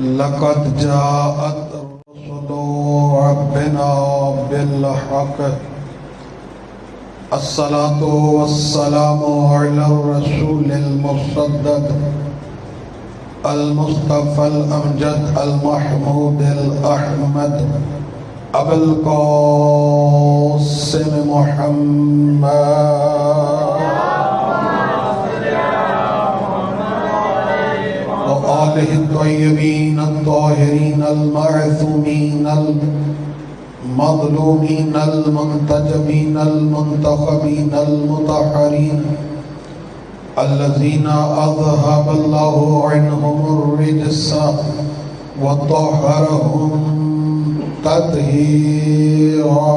لقد جاءت رسل ربنا بالحق الصلاة والسلام على الرسول المصدق المصطفى الأمجد المحمود الأحمد أبي القاسم محمد وآله الطيبين الطاهرين المعصومين المظلومين المنتجبين المنتخبين المطهرين الذين أذهب الله عنهم الرجس وطهرهم تطهيرا.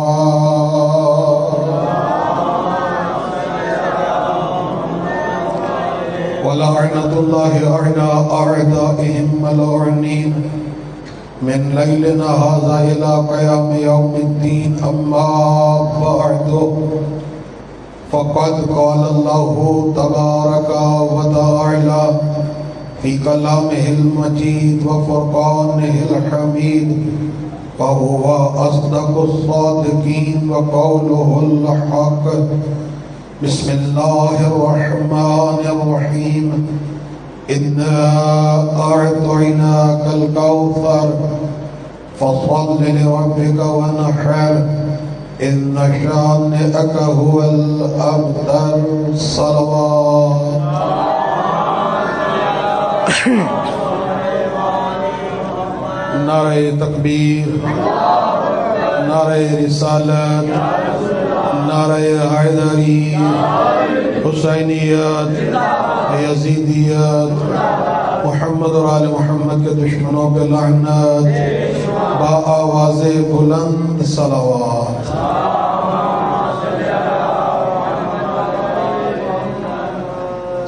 ولعنة الله على أعدائهم ملعنين من ليلنا هذا إلى قيام يوم الدين. أما بعد فقد قال الله تبارك وتعالى في كلامه المجيد وفرقانه الحميد وهو أصدق الصادقين وقوله الحق. بسم الله الرحمن الرحيم. إنا أعطيناك الكوثر فصل لربك وانحر إن شانئك هو الأبتر. صلوات. نعرہ تکبیر، نعرہ رسالت، نعرہ حیدری، حسینیت، یزیدیت، محمد اور آل محمد کے دشمنوں پہ لعنت، با آواز بلند صلوات.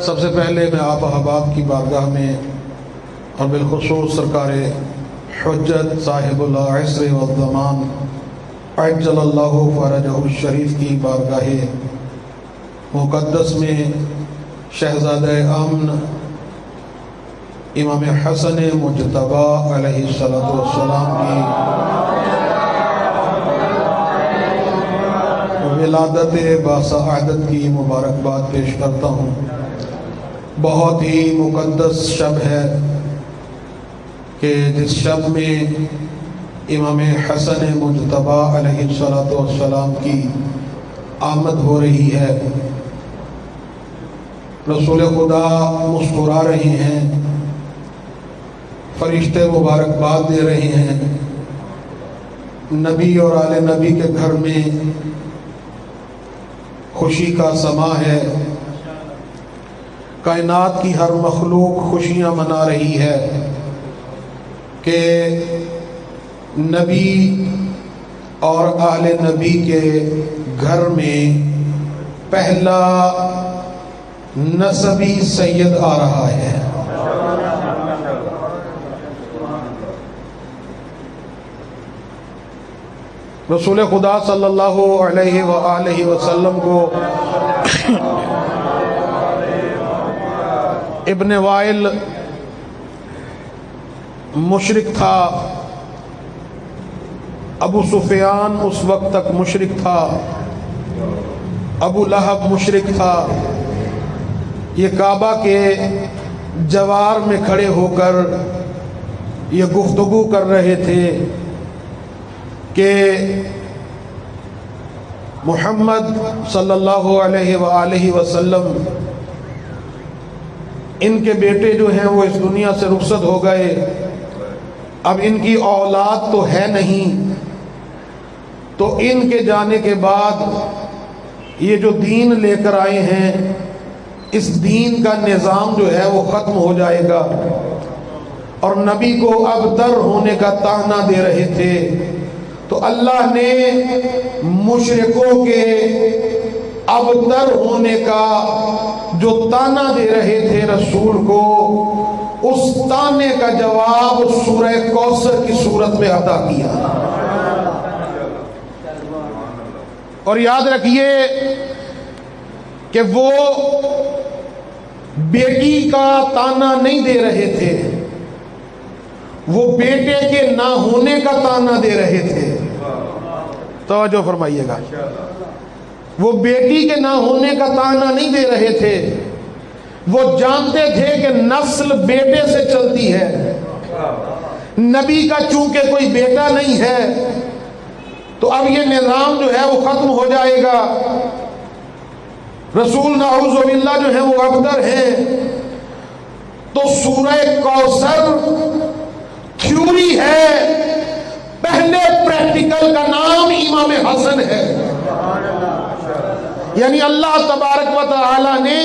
سب سے پہلے میں آپ احباب کی بارگاہ میں اور بالخصوص سرکار حجت صاحب العصر والزمان عجل اللہ فرجہ الشریف کی بارگاہ مقدس میں شہزادہ امن امام حسن مجتبی علیہ السلام کی ولادت باسعادت کی مبارکباد پیش کرتا ہوں. بہت ہی مقدس شب ہے کہ جس شب میں امام حسن مجتبی علیہ السلام کی آمد ہو رہی ہے. رسول خدا مسکرا رہے ہیں، فرشتے مبارکباد دے رہے ہیں. نبی اور آل نبی کے گھر میں خوشی کا سما ہے. کائنات کی ہر مخلوق خوشیاں منا رہی ہے کہ نبی اور آل نبی کے گھر میں پہلا نسبی سید آ رہا ہے. رسول خدا صلی اللہ علیہ وآلہ وسلم کو ابن وائل مشرک تھا، ابو سفیان اس وقت تک مشرک تھا، ابو لہب مشرک تھا. یہ کعبہ کے جوار میں کھڑے ہو کر یہ گفتگو کر رہے تھے کہ محمد صلی اللہ علیہ وآلہ وسلم ان کے بیٹے جو ہیں وہ اس دنیا سے رخصت ہو گئے، اب ان کی اولاد تو ہے نہیں، تو ان کے جانے کے بعد یہ جو دین لے کر آئے ہیں اس دین کا نظام جو ہے وہ ختم ہو جائے گا. اور نبی کو ابتر ہونے کا طعنہ دے رہے تھے. تو اللہ نے مشرکوں کے ابتر ہونے کا جو طعنہ دے رہے تھے رسول کو، اس طعنے کا جواب سورہ کوثر کی صورت میں عطا کیا. اور یاد رکھیے کہ وہ بیٹی کا طعنہ نہیں دے رہے تھے، وہ بیٹے کے نہ ہونے کا طعنہ دے رہے تھے. توجہ فرمائیے گا. وہ بیٹی کے نہ ہونے کا طعنہ نہیں دے رہے تھے، وہ جانتے تھے کہ نسل بیٹے سے چلتی ہے. نبی کا چونکہ کوئی بیٹا نہیں ہے تو اب یہ نظام جو ہے وہ ختم ہو جائے گا. رسول نعوذ باللہ جو ہے وہ ابتر ہیں. تو سورہ کوثر تھیوری ہے، پہلے پریکٹیکل کا نام امام حسن ہے. یعنی اللہ تبارک و تعالی نے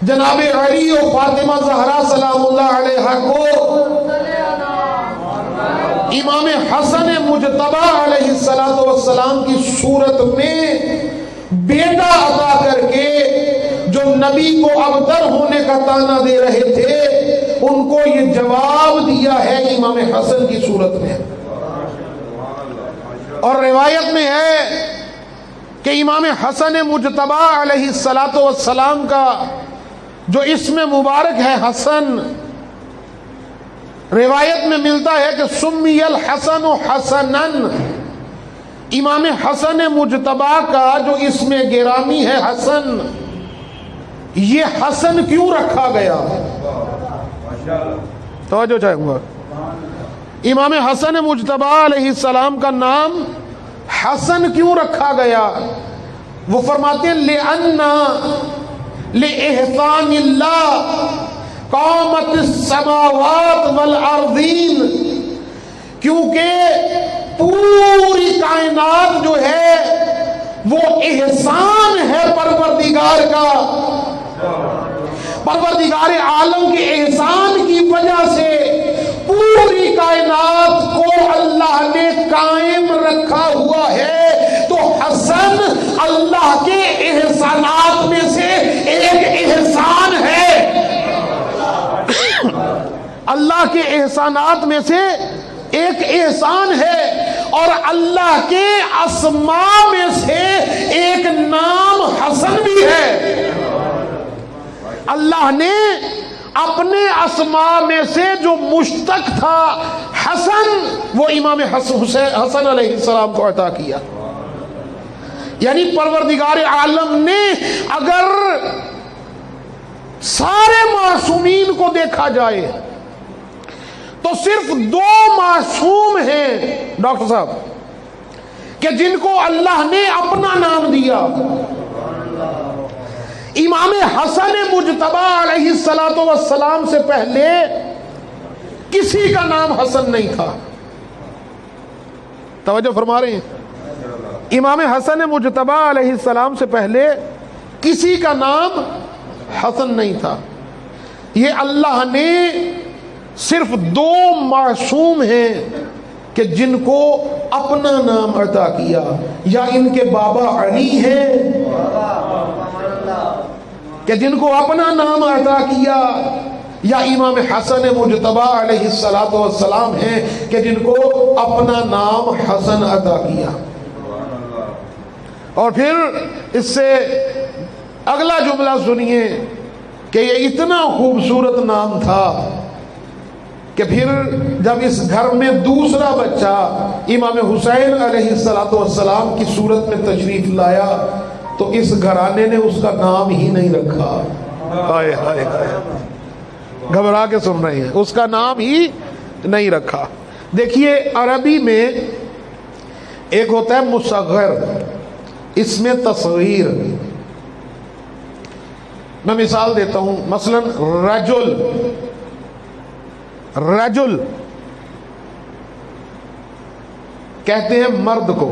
جناب علی و فاطمہ زہرا سلام اللہ علیہ کو امام حسن مجتبی علیہ السلام کی صورت میں بیٹا عطا کر کے جو نبی کو ابتر ہونے کا طعنہ دے رہے تھے ان کو یہ جواب دیا ہے امام حسن کی صورت میں. اور روایت میں ہے کہ امام حسن مجتبی علیہ السلام کا جو اسم مبارک ہے حسن، روایت میں ملتا ہے کہ سمی الحسن حسنن. امام حسن مجتبی کا جو اسم گرامی ہے حسن، یہ حسن کیوں رکھا گیا؟ توجہ چاہوں گا. امام حسن مجتبی علیہ السلام کا نام حسن کیوں رکھا گیا؟ وہ فرماتے ہیں لِإِحْسَانِ اللَّهِ قَامَتِ السَّمَاوَاتِ وَالْأَرْضِينَ. کیونکہ پوری کائنات جو ہے وہ احسان ہے پروردگار کا. پروردگار عالم کے احسان کی وجہ سے پوری کائنات کو اللہ نے قائم رکھا ہوا ہے. تو حسن اللہ کے احسانات میں سے ایک احسان ہے. اللہ کے احسانات میں سے ایک احسان ہے. اور اللہ کے اسماء میں سے ایک نام حسن بھی ہے. اللہ نے اپنے اسماء میں سے جو مشتق تھا حسن، وہ امام حسن علیہ السلام کو عطا کیا. یعنی پروردگار عالم نے اگر سارے معصومین کو دیکھا جائے تو صرف 2 معصوم ہیں ڈاکٹر صاحب کہ جن کو اللہ نے اپنا نام دیا. امام حسن مجتبی علیہ السلام سے پہلے کسی کا نام حسن نہیں تھا. توجہ فرما رہے ہیں؟ امام حسن مجتبی علیہ السلام سے پہلے کسی کا نام حسن نہیں تھا. یہ اللہ نے صرف 2 معصوم ہیں کہ جن کو اپنا نام عطا کیا. یا ان کے بابا علی ہیں کہ جن کو اپنا نام عطا کیا، یا امام حسن مجتبی علیہ السلام ہیں کہ جن کو اپنا نام حسن عطا کیا. اور پھر اس سے اگلا جملہ سنیے کہ یہ اتنا خوبصورت نام تھا کہ پھر جب اس گھر میں دوسرا بچہ امام حسین علیہ السلام کی صورت میں تشریف لایا تو اس گھرانے نے اس کا نام ہی نہیں رکھا. ہائے ہائے ہائے، گھبرا کے سن رہے ہیں، اس کا نام ہی نہیں رکھا. دیکھیے عربی میں ایک ہوتا ہے مصغر، اس میں تصغیر. میں مثال دیتا ہوں، مثلا رجل کہتے ہیں مرد کو،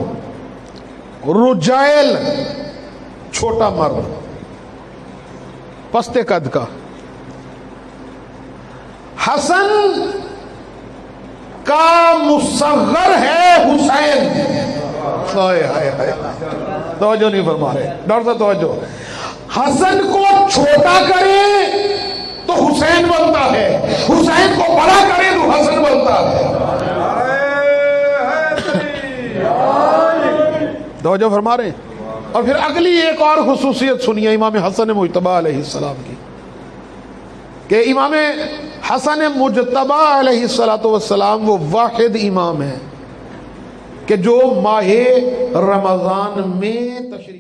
رجائل چھوٹا مرد پستے قد کا. حسن کا مصغر ہے حسین. توجہ نہیں فرما رہے ڈاکٹر صاحب، توجہ. حسن کو چھوٹا کرے تو حسین بنتا ہے، حسین کو بڑا کرے تو حسن بنتا ہے. توجہ فرما رہے. اور پھر اگلی ایک اور خصوصیت سنیے امام حسن مجتبی علیہ السلام کی. کہ امام حسن مجتبی علیہ السلام وہ واحد امام ہیں کہ جو ماہ رمضان میں تشریف